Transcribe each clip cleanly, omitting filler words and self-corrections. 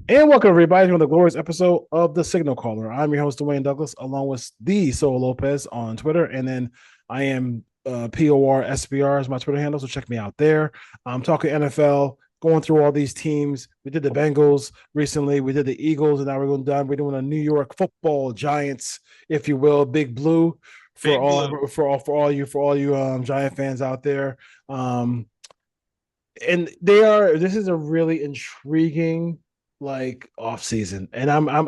And welcome everybody to the glorious episode of the Signal Caller. I'm your host Dwayne Douglas, along with the Solo Lopez on Twitter, and then I am PORSBR is my Twitter handle, so check me out there. I'm talking NFL, going through all these teams. We did the Bengals recently, we did the Eagles, and now we're doing a New York Football Giants, if you will, Big Blue for Big Blue. all you Giant fans out there. Um, and they are this is a really intriguing like off season, and I'm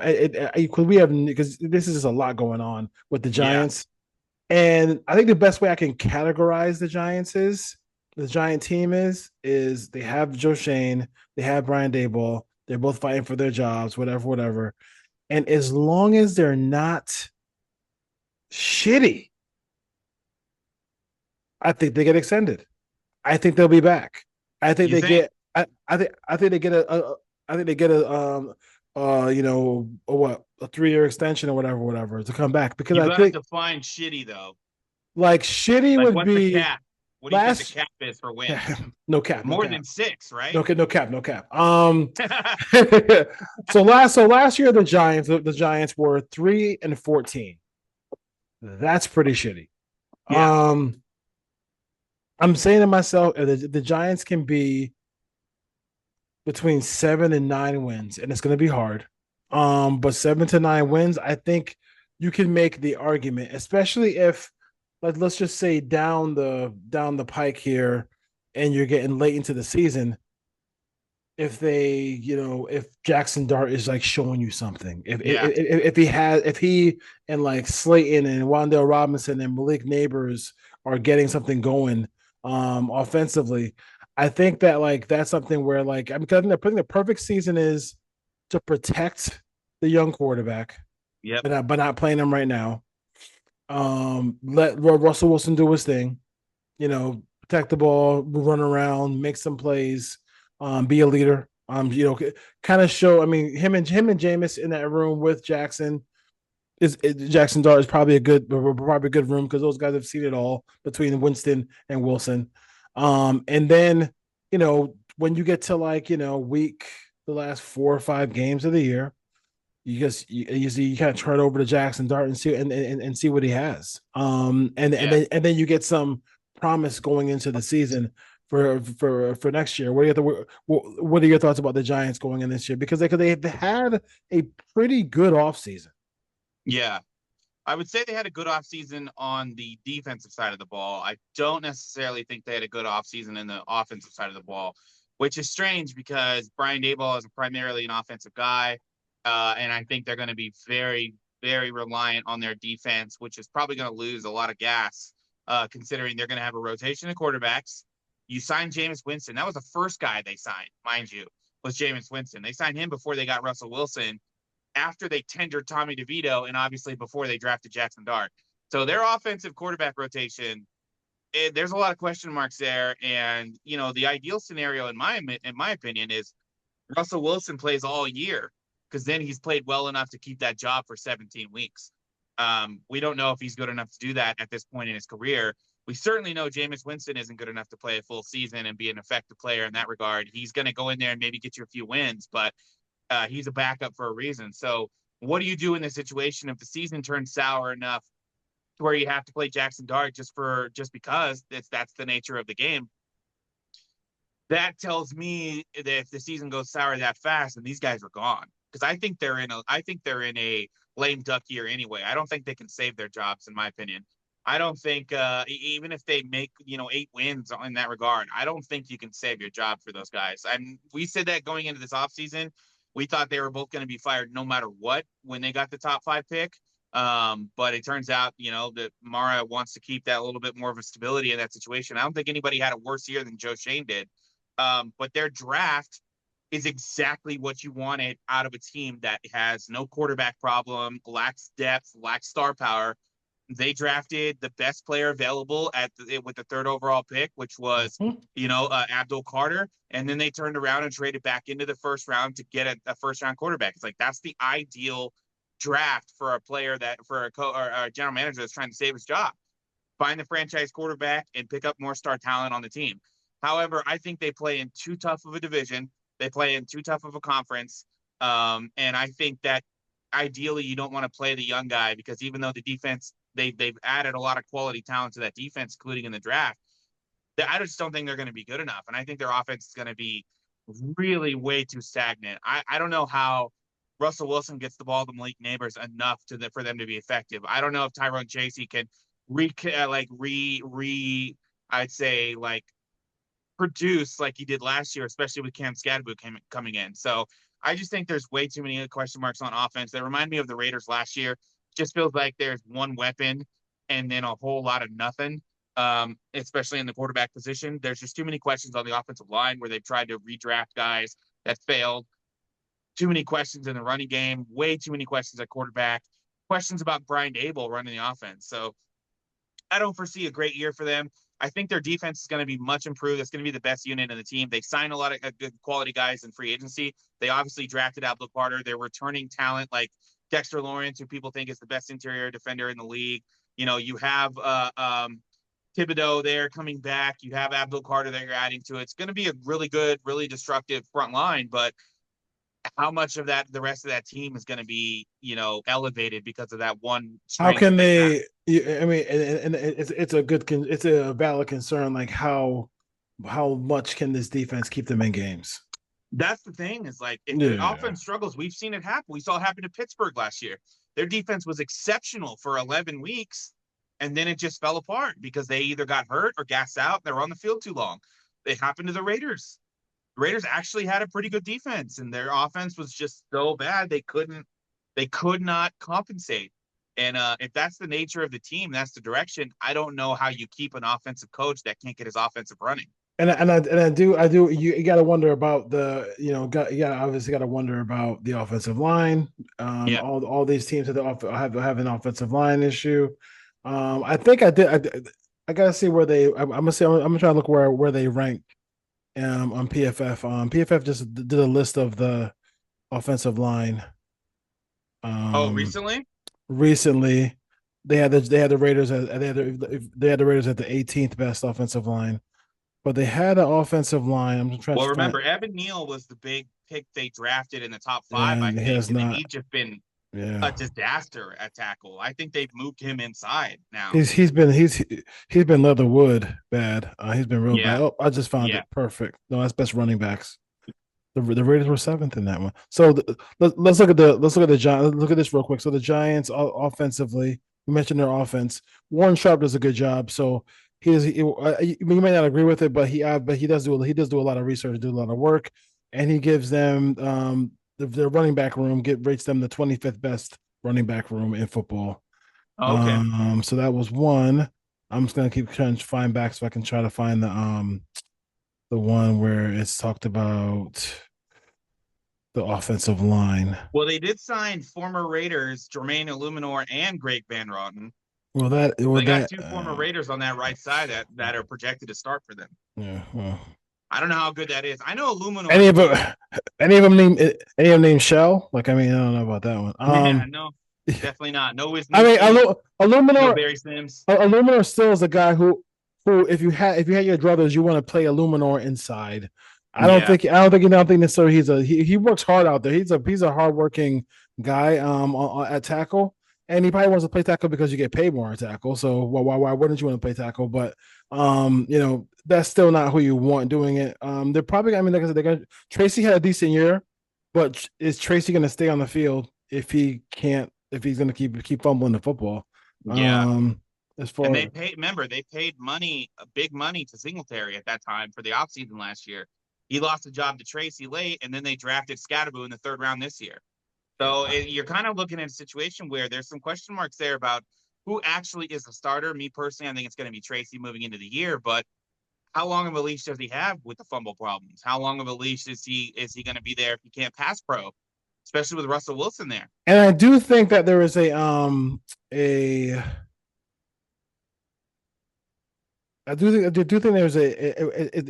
because we have because this is just a lot going on with the Yeah. Giants. And I think the best way I can categorize the Giant team is they have Joe Shane, they have Brian Dayball, they're both fighting for their jobs, whatever. And as long as they're not shitty, I think they get extended. I think they'll be back. I think You they think? get. I think they get I think they get a 3 year extension or whatever to come back because You I got to think define shitty though. like shitty Like would what's the be cap? What do you think the last. cap is for wins? No cap, no More cap, than six, no right? cap, no cap, no cap. So last year the Giants were 3-14. That's pretty shitty. Yeah. Um, I'm saying to myself, the Giants can be between 7 and 9 wins, and it's going to be hard. But 7 to 9 wins, I think you can make the argument, especially if, like, let's just say down the pike here, and you're getting late into the season. If Jackson Dart is like showing you something, Yeah. if he and like Slayton and Wandale Robinson and Malik Neighbors are getting something going, offensively, I think that like that's something where like I think the perfect season is to protect the young quarterback, Yep. but not playing him right now. Let Russell Wilson do his thing, protect the ball, run around, make some plays, be a leader. Kind of show. I mean, him and Jameis in that room with Jackson Jackson Dart is probably a good room because those guys have seen it all between Winston and Wilson. And then when you get to like week the last 4 or 5 games of the year, you kind of turn over to Jackson Dart and see what he has. And Yeah. then you get some promise going into the season for next year. What are your thoughts about the Giants going in this year? Because they've had a pretty good offseason. Yeah. I would say they had a good offseason on the defensive side of the ball. I don't necessarily think they had a good offseason in the offensive side of the ball, which is strange because Brian Dayball is primarily an offensive guy. And I think they're going to be very, very reliant on their defense, which is probably going to lose a lot of gas, considering they're going to have a rotation of quarterbacks. You signed Jameis Winston. That was the first guy they signed, mind you, was Jameis Winston. They signed him before they got Russell Wilson, after they tendered Tommy DeVito, and obviously before they drafted Jackson Dart. So their offensive quarterback rotation, there's a lot of question marks there. And the ideal scenario, in my opinion, is Russell Wilson plays all year because then he's played well enough to keep that job for 17 weeks. We don't know if he's good enough to do that at this point in his career. We certainly know Jameis Winston isn't good enough to play a full season and be an effective player in that regard. He's going to go in there and maybe get you a few wins, but he's a backup for a reason. So, what do you do in this situation if the season turns sour enough to where you have to play Jackson Dart just because that's the nature of the game? That tells me that if the season goes sour that fast, then these guys are gone. Because I think they're in a lame duck year anyway. I don't think they can save their jobs, in my opinion. I don't think even if they make 8 wins in that regard, I don't think you can save your job for those guys. And we said that going into this offseason. We thought they were both going to be fired no matter what when they got the top 5 pick. But it turns out, that Mara wants to keep that a little bit more of a stability in that situation. I don't think anybody had a worse year than Joe Shane did. But their draft is exactly what you wanted out of a team that has no quarterback problem, lacks depth, lacks star power. They drafted the best player available with the third overall pick, which was, Mhm. Abdul Carter, and then they turned around and traded back into the first round to get a first round quarterback. It's like that's the ideal draft for a player or a general manager that's trying to save his job. Find the franchise quarterback and pick up more star talent on the team. However, I think they play in too tough of a division. They play in too tough of a conference. And I think that ideally you don't want to play the young guy because even though the defense they've added a lot of quality talent to that defense, including in the draft, I just don't think they're going to be good enough. And I think their offense is going to be really way too stagnant. I don't know how Russell Wilson gets the ball to Malik Neighbors enough for them to be effective. I don't know if Tyrone Chasey can I'd say like produce like he did last year, especially with Cam Scadaboo coming in. So I just think there's way too many question marks on offense. They remind me of the Raiders last year. Just feels like there's one weapon and then a whole lot of nothing. Especially in the quarterback position. There's just too many questions on the offensive line where they've tried to redraft guys that failed. Too many questions in the running game. Way too many questions at quarterback. Questions about Brian Dable running the offense. So I don't foresee a great year for them. I think their defense is going to be much improved. It's going to be the best unit in the team. They signed a lot of good quality guys in free agency. They obviously drafted Abdul Carter. They're returning talent like Dexter Lawrence, who people think is the best interior defender in the league. You know, you have Thibodeau there coming back. You have Abdul Carter that you're adding to it. It's going to be a really good, really destructive front line, but how much of that the rest of that team is going to be, elevated because of that one How strength can that they have? they? I mean, and it's a valid concern. Like how much can this defense keep them in games? That's the thing is like if the Yeah, offense struggles, we've seen it happen. We saw it happen to Pittsburgh last year. Their defense was exceptional for 11 weeks, and then it just fell apart because they either got hurt or gassed out. They were on the field too long. It happened to the Raiders. The Raiders actually had a pretty good defense, and their offense was just so bad they could not compensate. And if that's the nature of the team, that's the direction. I don't know how you keep an offensive coach that can't get his offensive running. and I do you got to wonder about obviously got to wonder about the offensive line. Yeah. All these teams have an offensive line issue. I think I gotta see where I'm gonna say I'm gonna try to look where they rank on PFF. PFF just did a list of the offensive line Oh, um recently? recently. They had the Raiders they had the Raiders at the 18th best offensive line, but they had an offensive line. I'm trying Well, to find, remember, Evan Neal was the big pick they drafted in the top five, I and he think, has and then not. he's just been Yeah, a disaster at tackle. I think they've moved him inside now. he's been Leatherwood bad. He's been real bad. Yeah, Oh, I just found yeah. it perfect. No, that's best running backs. The Raiders were seventh in that one. So let's look at the Giants. Look at this real quick. So the Giants offensively, you mentioned their offense. Warren Sharp does a good job. So you may not agree with it, but he does do a lot of research, do a lot of work, and he gives them their running back room rates them the 25th best running back room in football. Okay. So that was one. I'm just gonna keep trying to find back so I can try to find the one where it's talked about the offensive line. Well, they did sign former Raiders Jermaine Illuminor and Greg Van Roten. Well They got that two former Raiders on that right side that are projected to start for them. yeah, well, I don't know how good that is. I know Illuminor any is of good. them any of them named Shell? Like I mean, I don't know about that one. Yeah, no, definitely not. No I mean, Wisniewski, no Illuminor Barry Sims. Illuminor still is a guy who if you had your druthers, you want to play Illuminor inside. Yeah. I don't think necessarily he works hard out there. He's a hardworking guy at tackle, and he probably wants to play tackle because you get paid more at tackle. So why wouldn't you want to play tackle? But that's still not who you want doing it. They're probably I mean like I said, Tracy had a decent year, but is Tracy going to stay on the field if he's going to keep fumbling the football? Yeah. Um, as And far they paid money, big money to Singletary at that time for the offseason last year. He lost the job to Tracy late, and then they drafted Scadaboo in the third round this year. So you're kind of looking at a situation where there's some question marks there about who actually is the starter. Me personally, I think it's going to be Tracy moving into the year, but how long of a leash does he have with the fumble problems? How long of a leash is he going to be there if he can't pass pro, especially with Russell Wilson there? and I do think that there is a I do think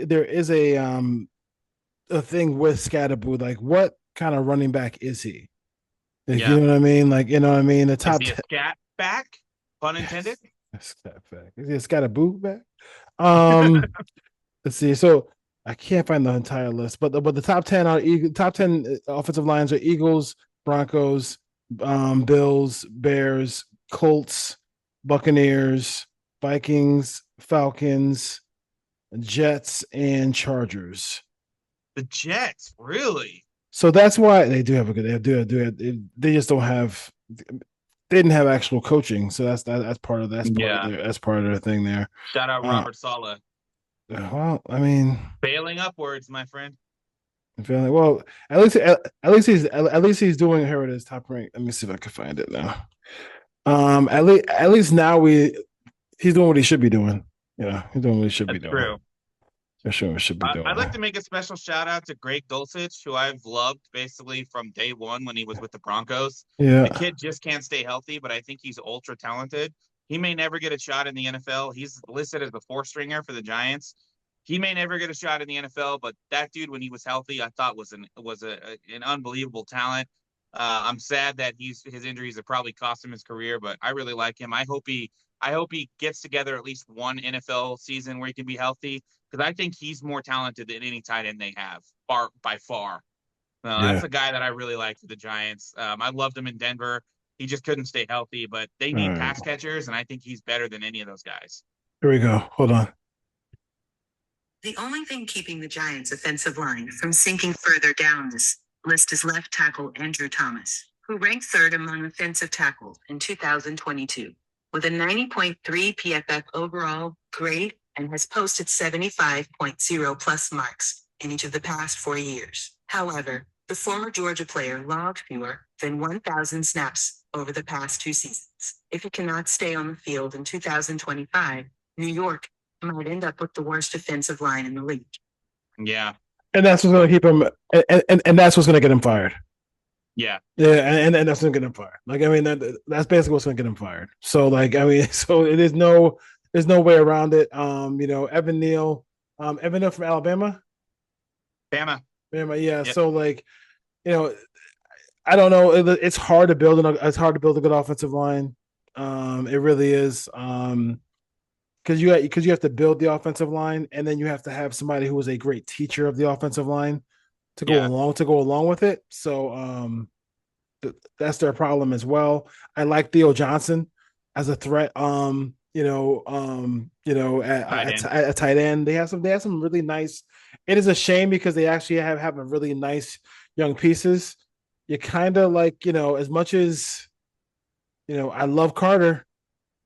there is a thing with Scadaboo. Like, what kind of running back is he? Like, Yeah. you know what I mean? Like, you know what I mean? The Is top he a 10. scat back? Pun intended. Is he a Scadaboo back? Um, let's see. So I can't find the entire list, but the top 10 are top 10 offensive lines are Eagles, Broncos, Bills, Bears, Colts, Buccaneers, Vikings, Falcons, Jets, and Chargers. The Jets, really? So that's why they do have a good. They just don't have. They didn't have actual coaching, so that's part of Yeah. that's part of their thing there. Shout out Uh, Robert Saleh. well, I mean, Failing upwards, my friend. I'm feeling well. At least he's doing. Here it is, top rank. Let me see if I can find it now. At least now he's doing what he should be doing. He's doing what he should be That's doing. true. That's sure what he should be I'd doing. like to make a special shout out to Greg Dulcich, who I've loved basically from day one when he was with the Broncos. The Yeah, kid just can't stay healthy, but I think he's ultra talented. He may never get a shot in the NFL. He's listed as the fourth stringer for the Giants. He may never get a shot in the NFL, but that dude, when he was healthy, I thought an unbelievable talent. I'm sad that his injuries have probably cost him his career, but I really like him. I hope he gets together at least one NFL season where he can be healthy because I think he's more talented than any tight end they have, far by far. That's yeah. a guy that I really like for the Giants. I loved him in Denver. He just couldn't stay healthy, but they All need right, pass catchers, and I think he's better than any of those guys. here we go. Hold on. The only thing keeping the Giants' offensive line from sinking further down this list is left tackle Andrew Thomas, who ranked third among offensive tackles in 2022, with a 90.3 PFF overall grade and has posted 75.0 plus marks in each of the past 4 years. However, the former Georgia player logged fewer than 1,000 snaps over the past 2 seasons. If he cannot stay on the field in 2025, New York might end up with the worst defensive line in the league. Yeah, And that's what's going to keep him, and that's what's going to get him fired. yeah, Yeah, and that's going to get him fired. Like, I mean, that's basically what's going to get him fired. So, like, I mean, so it is there's no way around it. Evan Neal from Alabama. Bama. Alabama, yeah. Yep. So, like, you know, I don't know. It's hard to build a good offensive line. It really is. Because you have to build the offensive line, and then you have to have somebody who is a great teacher of the offensive line Yeah, to go along with it. So that's their problem as well. I like Theo Johnson as a threat. tight end. At tight end, they have some really nice. It is a shame because they actually have a really nice young pieces. You kind of like as much as I love Carter,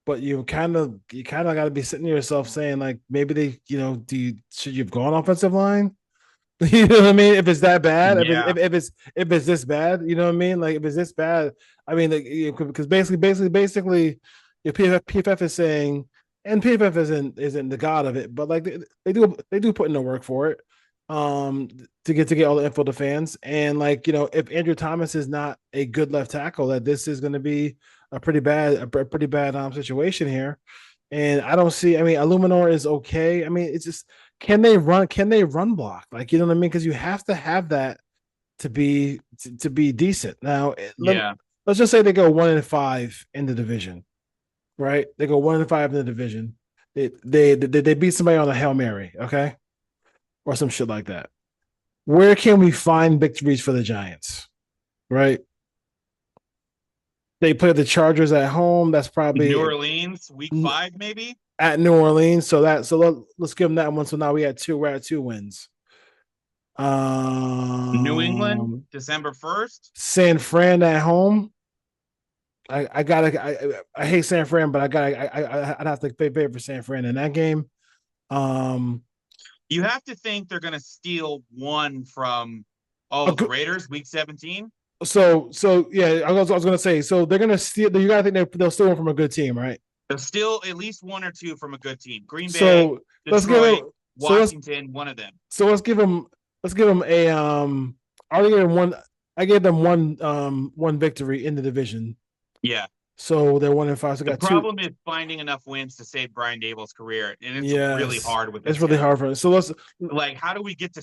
but you kind of got to be sitting to yourself saying like maybe they should you have gone offensive line. You know what I mean? If it's that bad, Yeah, if it's this bad, you know what I mean? Like if it's this bad, I mean, like because basically, your PFF is saying, and PFF isn't the god of it, but like they do put in the work for it, to get all the info to fans, and like if Andrew Thomas is not a good left tackle, that this is going to be a pretty bad situation here. And I don't see. I mean, Illuminor is okay. I mean, it's just can they run block? Like what I mean? Because you have to have that to be decent. Now, yeah. let's just say they go 1-5 in the division, right? They go 1-5 in the division. They beat somebody on a Hail Mary, okay, or some shit like that. Where can we find victories for the Giants? Right? They play the Chargers at home. That's New probably Orleans, week 5, maybe. at New Orleans. Let's give them that one. So now we're at 2 wins. New England, Um, December 1st. San Fran at home. I hate San Fran, but I'd have to pay for San Fran in that game. Um, You have to think they're going to steal one from a the good, Raiders, week 17. so yeah, I was gonna say, so they're gonna steal. You gotta think they'll steal one from a good team, right? They'll steal at least one or two from a good team. Green Bay, So let's give Detroit, them. So let's Washington, one of them. so let's give them. Let's give them a. I already gave them one. I gave them one victory in the division. Yeah. So they're 1-5. So The got two. problem is finding enough wins to save Brian Dable's career, and it's really Yes, hard with it's this really guy. hard for us. So Like, how do we get to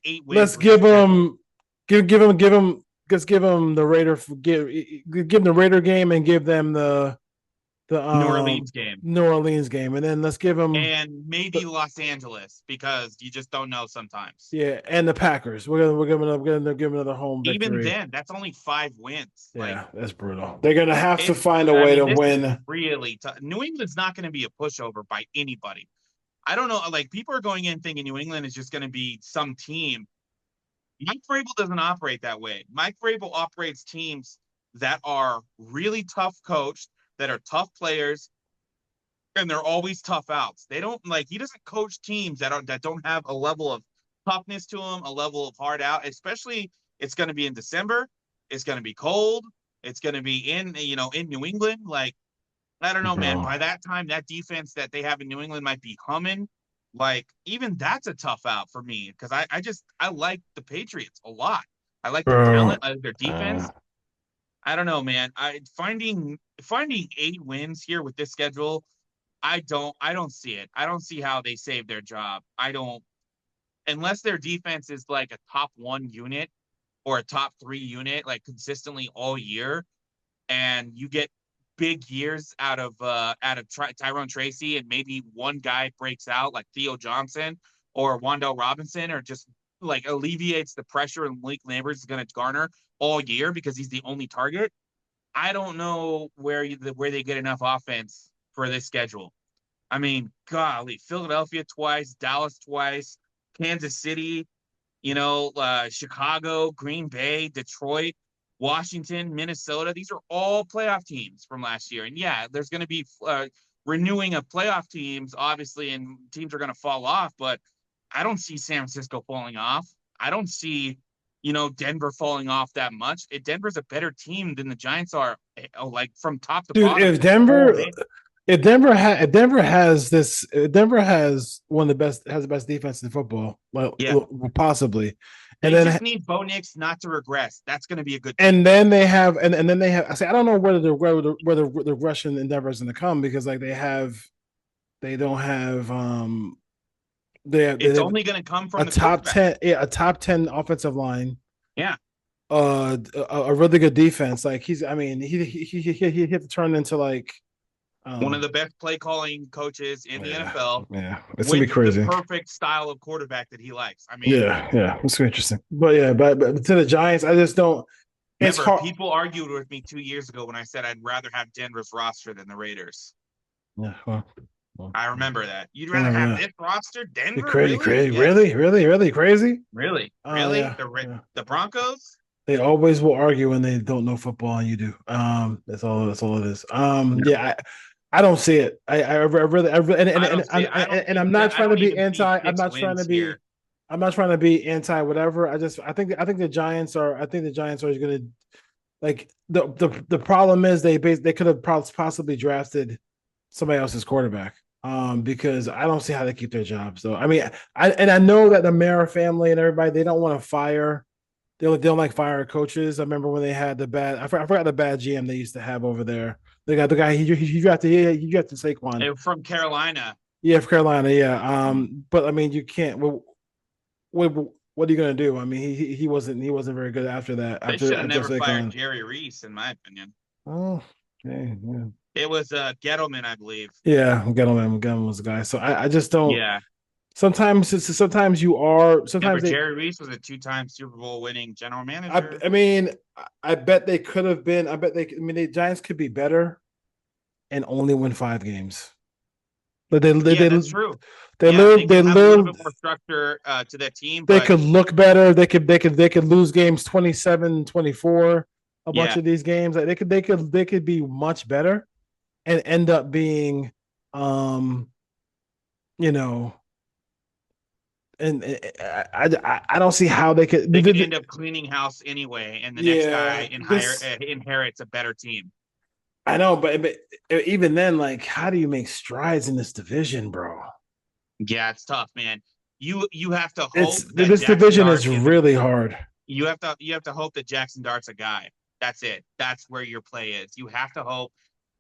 8 wins? let's give them. Give them the Raider. Give them the Raider game and give them the the New Orleans game. New Orleans game, and then let's give them And maybe Los Angeles, because you just don't know sometimes. and the Packers. We're gonna give another home Even victory. then, that's only 5 wins. Like, Yeah, that's brutal. They're gonna have to it's, find a I way mean, to this is win. really tough. New England's not going to be a pushover by anybody. I don't know. Like, people are going in thinking New England is just going to be some team. Mike Vrabel doesn't operate that way. Mike Vrabel operates teams that are really tough coached, that are tough players, and they're always tough outs. They don't like he doesn't coach teams that don't have a level of toughness to them, a level of hard out. Especially, it's going to be in December. It's going to be cold. It's going to be in New England. Like, I don't know, man. Bro. By that time, that defense that they have in New England might be humming. Like, even that's a tough out for me, because I like the Patriots a lot. I like their Bro. talent, I like their defense. I don't know, man. Finding 8 wins here with this schedule, I don't see it. I don't see how they save their job. I don't, unless their defense is like a top 1 unit or a top 3 unit, like consistently all year, and you get big years out of Tyrone Tracy, and maybe one guy breaks out like Theo Johnson or Wando Robinson, or just like alleviates the pressure and Malik Lambert is going to garner all year because he's the only target. I don't know where they get enough offense for this schedule. I mean, golly, Philadelphia twice, Dallas twice, Kansas City, Chicago, Green Bay, Detroit, Washington, Minnesota. These are all playoff teams from last year. And yeah, there's going to be renewing of playoff teams, obviously, and teams are going to fall off. But I don't see San Francisco falling off. I don't see, Denver falling off that much. Denver's a better team than the Giants are, like from top to Dude, bottom. if Denver has the best defense in football, well, Yeah. possibly. They And then just need Bo Nix not to regress. That's going to be a good team. team. And then they have and then they have. I say I don't know whether the Russian endeavors going to come, because like they don't have It's only going to come from a the top quarterback. 10 a top 10 offensive line. Yeah. A really good defense. Like he had to turn into like One of the best play calling coaches in the NFL. Yeah, it's gonna be with crazy. the perfect style of quarterback that he likes. I mean, yeah, it's interesting. But yeah, but to the Giants, I just don't. It's remember, hard. people argued with me 2 years ago when I said I'd rather have Denver's roster than the Raiders. Yeah, I remember that. You'd rather have this roster, Denver? Crazy, Really? yes. Really Crazy. Really? Yeah. The Broncos? They always will argue when they don't know football, and you do. That's all it is. Yeah, I don't see it. I really, and I'm not trying to be anti. I'm not trying to be. Here. I'm not trying to be anti whatever. I think the Giants are. I think the Giants are going to, like, the problem is they could have possibly drafted somebody else's quarterback. Because I don't see how they keep their jobs. So I mean, I know that the Mara family and everybody, they don't want to fire. They don't like fire coaches. I remember when they had the bad. I forgot the bad GM they used to have over there. They got the guy he drafted Saquon from Carolina. Yeah, from Carolina. Yeah. But I mean, you can't. What are you gonna do? I mean, he wasn't very good after that. They should have never fired Jerry Reese, in my opinion. Oh, okay, yeah. It was Gettleman, I believe. Yeah, Gettleman was the guy. So I just don't. Yeah. Sometimes you are. Sometimes Jerry Reese was a 2-time Super Bowl winning general manager. I mean, I bet they could have been. I bet the Giants could be better, and only win 5 games. But that's true. They have a little bit more structure to that team. They could look better. They could lose games 27-24. A bunch of these games, like they could be much better, and end up being, and I don't see how they could. They could end up cleaning house anyway, and the next guy inherits a better team. I know, but even then, like, how do you make strides in this division, bro? Yeah, it's tough, man. You have to hope this division is really hard. You have to hope that Jackson Dart's a guy. That's it. That's where your play is. You have to hope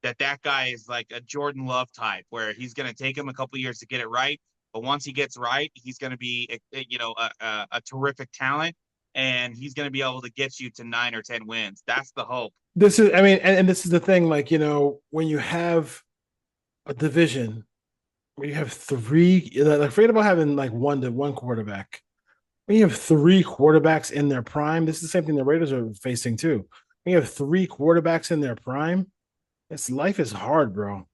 that guy is like a Jordan Love type, where he's going to take him a couple years to get it right. But once he gets right, he's going to be, a terrific talent, and he's going to be able to get you to 9 or 10 wins. That's the hope. This is, I mean, and this is the thing, like, when you have a division where you have three, like, forget about having like one quarterback. When you have three quarterbacks in their prime, this is the same thing the Raiders are facing too. When you have three quarterbacks in their prime, life is hard, bro.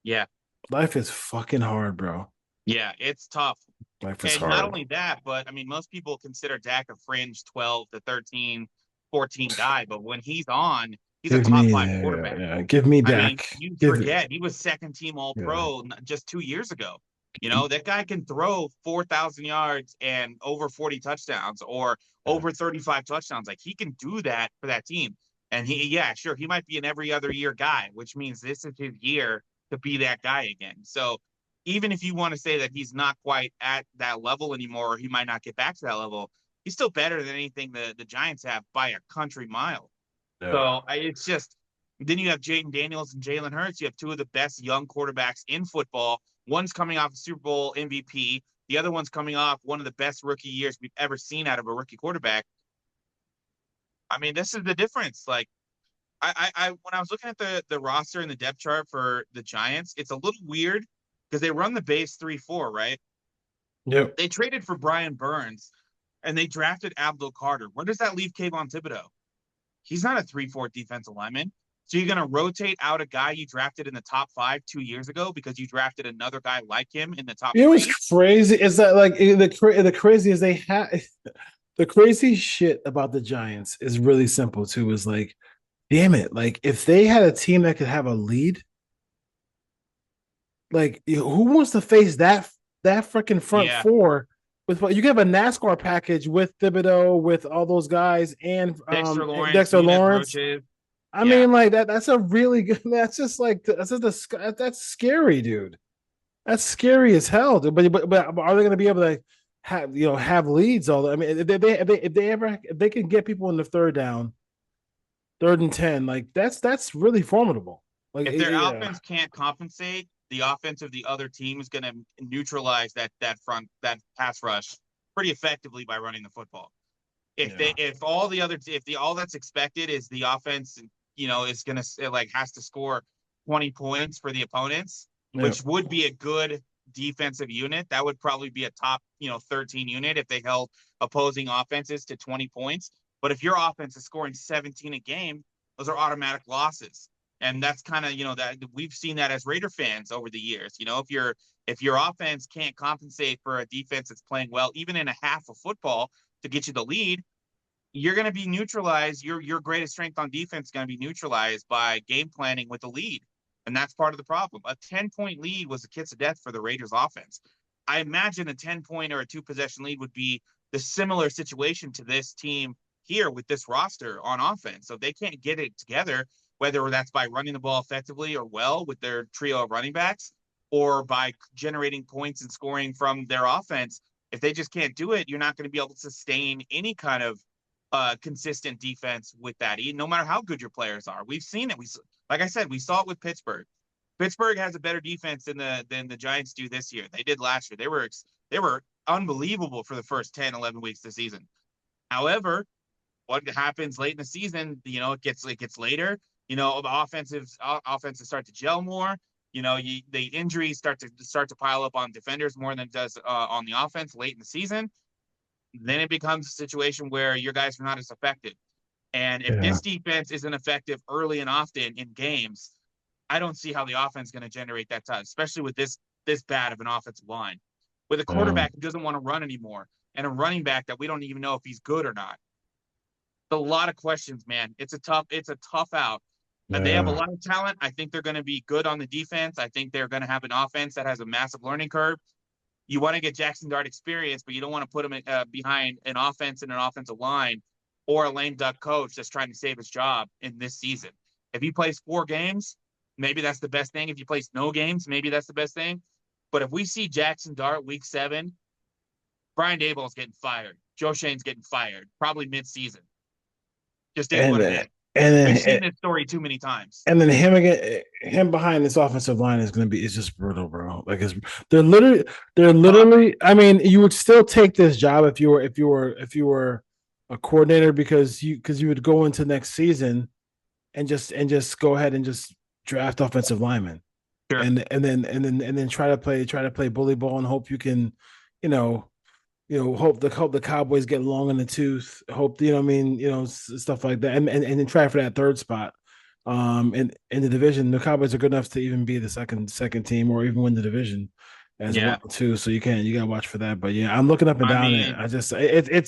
Yeah. Life is fucking hard, bro. Yeah, it's tough. Life is And not hard. only that, but I mean, most people consider Dak a fringe 12 to 13, 14 guy, but when he's on, he's a Give top me, five quarterback. give me I mean, Dak. you Give it, forget he was second team all yeah. pro just 2 years ago. That guy can throw 4,000 yards and over 40 touchdowns or Yeah. over 35 touchdowns. Like he can do that for that team. And yeah, sure, he might be an every other year guy, which means this is his year to be that guy again. So even if you want to say that he's not quite at that level anymore, or he might not get back to that level, he's still better than anything the Giants have by a country mile. Yeah. So it's just then you have Jaden Daniels and Jalen Hurts. You have two of the best young quarterbacks in football. One's coming off a Super Bowl MVP. The other one's coming off one of the best rookie years we've ever seen out of a rookie quarterback. I mean, this is the difference. Like when I was looking at the roster and the depth chart for the Giants, it's a little weird because they run the base 3-4, right? Yep. They traded for Brian Burns and they drafted Abdul Carter. Where does that leave Kayvon Thibodeau? He's not a 3-4 defensive lineman. So you're going to rotate out a guy you drafted in the top 5 2 years ago because you drafted another guy like him in the top You know what's three? crazy is that, like, the crazy is they have the crazy shit about the Giants is really simple too. Is like, damn it, like if they had a team that could have a lead, like, who wants to face that freaking front Yeah. four with what you can have a NASCAR package with Thibodeau, with all those guys, and Dexter Lawrence, Dexter Venus Lawrence. Roaches. I Yeah. mean, like that's a really good. That's scary, dude. That's scary as hell, dude. But are they going to be able to have leads? All I mean, if they can get people in the third down, 3rd and 10, like that's really formidable. Like, If their yeah, offense can't compensate, the offense of the other team is going to neutralize that pass rush pretty effectively by running the football. yeah, If all that's expected is the offense, is going to like has to score 20 points for the opponents, yeah, which would be a good defensive unit. That would probably be a top, 13 unit if they held opposing offenses to 20 points. But if your offense is scoring 17 a game, those are automatic losses. And that's kind of, that we've seen that as Raider fans over the years. If your offense can't compensate for a defense that's playing well, even in a half of football to get you the lead, you're going to be neutralized. Your greatest strength on defense is going to be neutralized by game planning with the lead. And that's part of the problem. A 10-point lead was a kiss of death for the Raiders offense. I imagine a 10-point or a 2-possession lead would be the similar situation to this team here with this roster on offense. So if they can't get it together, whether that's by running the ball effectively or well with their trio of running backs or by generating points and scoring from their offense, if they just can't do it, you're not going to be able to sustain any kind of consistent defense with that, no matter how good your players are. We've seen it. Like I said, we saw it with Pittsburgh. Pittsburgh has a better defense than the Giants do this year. They did last year. They were unbelievable for the first 10, 11 weeks of the season. However, what happens late in the season, it gets later. Offenses start to gel more. The injuries start to pile up on defenders more than it does on the offense late in the season. Then it becomes a situation where your guys are not as effective. And if yeah. this defense isn't effective early and often in games, I don't see how the offense is going to generate that time, especially with this bad of an offensive line. With a quarterback who doesn't want to run anymore and a running back that we don't even know if he's good or not. A lot of questions, man. It's a tough out. They have a Yeah. lot of talent. I think they're going to be good on the defense. I think they're going to have an offense that has a massive learning curve. You want to get Jackson Dart experience, but you don't want to put him behind an offense and an offensive line or a lame duck coach that's trying to save his job in this season. If he plays 4 games, maybe that's the best thing. If he plays no games, maybe that's the best thing. But if we see Jackson Dart week 7, Brian Daboll's getting fired. Joe Shane's getting fired, probably mid-season. Just is and what it then is. and We've then seen this story too many times. and then him behind this offensive line is just brutal, bro. Like, they're literally. I mean, you would still take this job if you were a coordinator because you would go into next season and just go ahead and just draft offensive linemen Sure. and then try to play bully ball and hope you can, you know, hope the Cowboys get long in the tooth. Hope what I mean, stuff like that, and then try for that third spot. In the division, the Cowboys are good enough to even be the second team or even win the division as well Yeah. too. So you gotta watch for that. But yeah, I'm looking up and I down it. mean,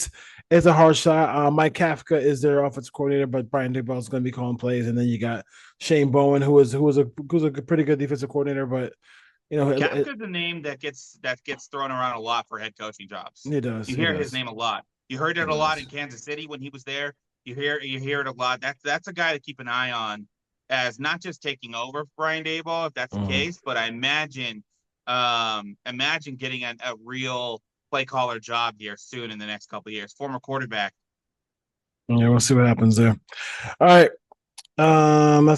It's a hard shot. Mike Kafka is their offensive coordinator, but Brian Daboll is going to be calling plays, and then you got Shane Bowen, who was a pretty good defensive coordinator, but Kafka's a name that gets thrown around a lot for head coaching jobs. he does, You he hear his does, name a lot. You heard he it a lot in does. Kansas City when he was there. You hear it a lot. That's a guy to keep an eye on as not just taking over for Brian Daboll, if that's the Mhm. case, but I imagine getting a real play caller job here soon in the next couple of years. Former quarterback. Yeah, we'll see what happens there. All right. I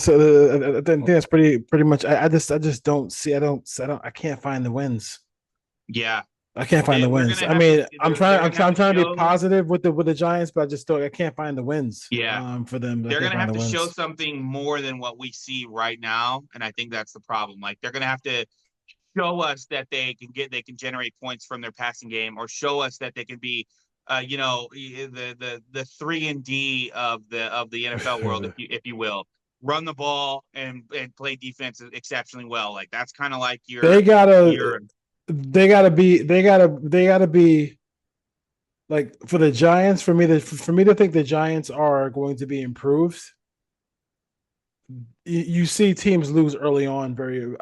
think that's pretty much. I just don't see. I can't find the wins. Yeah, I can't find the they're wins. gonna I have to. mean, I'm They're trying. I'm, gonna have I'm to trying to be show. positive with the Giants, but I just don't. I can't find the wins. Yeah, For them, I they're can't gonna find have the to show wins. something more than what we see right now, and I think that's the problem. Like they're gonna have to show us that they can generate points from their passing game, or show us that they can be, the 3 and D of the NFL world, if you will, run the ball and play defense exceptionally well. Like that's kind of like they your gotta. your They gotta be. They gotta be like for the Giants. For me to think the Giants are going to be improved. You see teams lose early on very in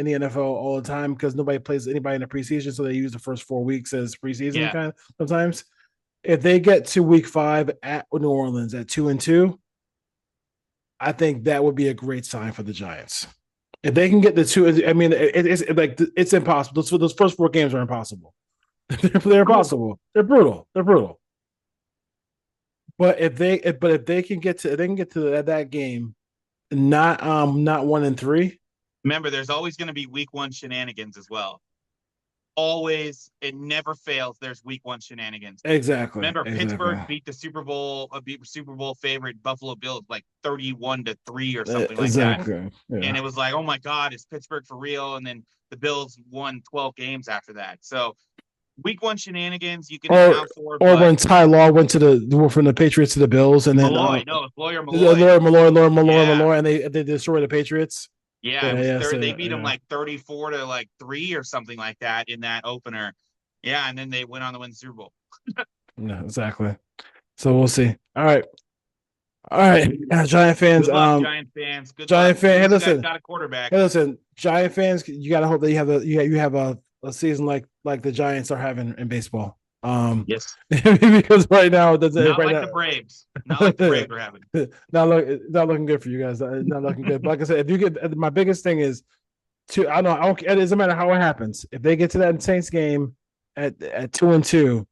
the NFL all the time because nobody plays anybody in the preseason, so they use the first 4 weeks as preseason yeah. kind of sometimes. If they get to week 5 at New Orleans at 2-2, I think that would be a great sign for the Giants. If they can get the two, I mean, it's like it's impossible. Those first 4 games are impossible. They're Cool. impossible. They're brutal. They're brutal. But if they can get to that game, not 1-3. Remember, there's always going to be week one shenanigans as well. Always, it never fails. There's week one shenanigans. Exactly. Remember, Exactly. Pittsburgh beat the Super Bowl favorite Buffalo Bills like 31-3 or something like that. Exactly. And Yeah. it was like, oh my God, is Pittsburgh for real? And then the Bills won 12 games after that. So week one shenanigans you can Or account for, or but when Ty Law went from the Patriots to the Bills, and then Malloy, no, it's Lawyer Malloy. Malloy, Yeah. and they destroyed the Patriots. Yeah, it Yeah. was Yeah. third. So They beat them yeah. like 34-3 or something like that in that opener. Yeah, and then they went on to win the Super Bowl. Yeah. Exactly. So we'll see. All right. All right. Giant fans. Good luck, Giant fans. Good luck. Giant At fan. Hey, least you guys listen. got a quarterback. Hey, listen. Giant fans. You gotta hope that you have a season like the Giants are having in baseball. Yes. Because right now, Not right like now, the Braves. Not like the Braves are having. not looking good for you guys. Not looking good. But like I said, if you get my biggest thing is to I don't know. I don't, it doesn't matter how it happens. If they get to that Saints game at 2-2,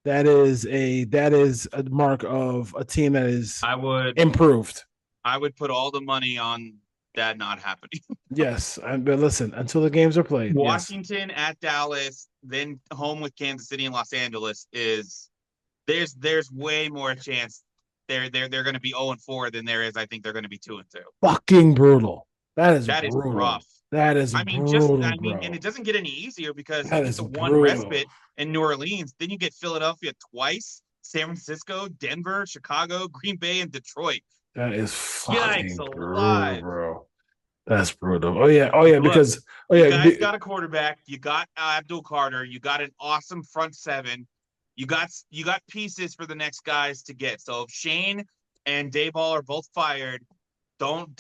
that is a mark of a team that is I would improved. I would put all the money on that not happening. Yes, but listen, until the games are played, yes, Washington at Dallas, then home with Kansas City and Los Angeles is there's way more chance they're going to be 0-4 than there is I think they're going to be 2-2. fucking brutal. That is That is brutal. rough. That is brutal, And bro. it doesn't get any easier because you That get is the one brutal. respite in New Orleans, then you get Philadelphia twice, San Francisco, Denver, Chicago, Green Bay, and Detroit. That is Yikes fucking brutal, alive. bro. That's brutal. Oh yeah. Oh yeah. Look, Because you guys got a quarterback. You got Abdul Carter. You got an awesome front seven. You got pieces for the next guys to get. So if Shane and Dayball are both fired, don't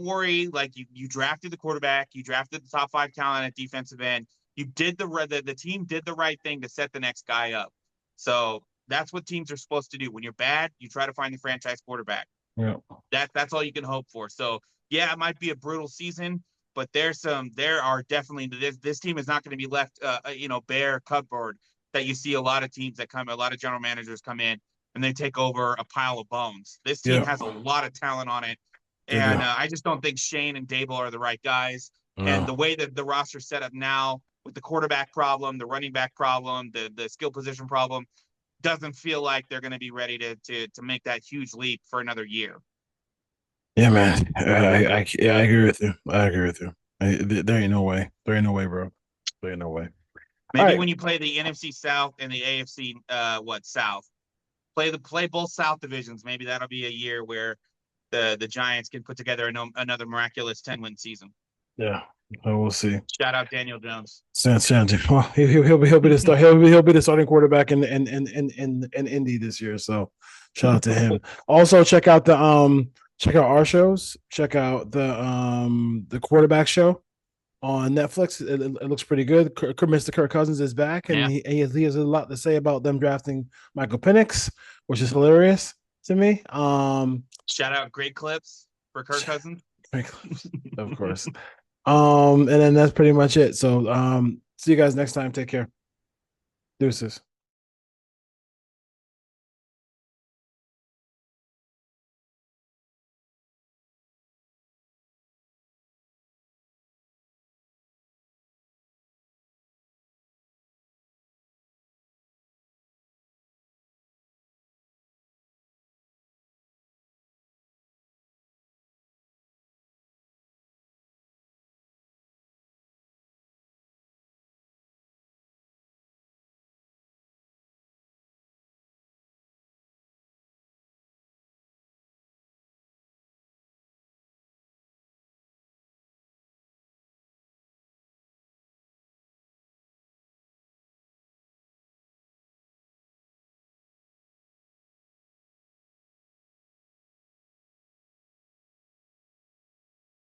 worry. Like you drafted the quarterback. You drafted the top 5 talent at defensive end. You did the team did the right thing to set the next guy up. So that's what teams are supposed to do. When you're bad, you try to find the franchise quarterback. yeah. That's all you can hope for. So yeah, it might be a brutal season, but there are definitely this team is not going to be left bare cupboard that you see a lot of teams a lot of general managers come in and they take over a pile of bones. This team Yeah. has a lot of talent on it, They do. and I just don't think Shane and Dable are the right guys. And No. the way that the roster's set up now with the quarterback problem, the running back problem, the skill position problem, doesn't feel like they're going to be ready to make that huge leap for another year. Yeah, man. I agree with you. I agree with you. There ain't no way. There ain't no way, bro. There ain't no way. All Maybe right. when you play the NFC South and the AFC South, play both South divisions. Maybe that'll be a year where the Giants can put together another miraculous 10-win season. Yeah. We'll see. Shout out Daniel Jones. Well, he'll be the start. He'll be the starting quarterback in Indy this year. So shout out to him. Also check out our shows. Check out the quarterback show on Netflix. It looks pretty good. Mr. Kirk Cousins is back, and Yeah. he has a lot to say about them drafting Michael Penix, which is hilarious to me. Shout out great clips for Kirk Cousins. Of course. And then that's pretty much it. So see you guys next time. Take care. Deuces.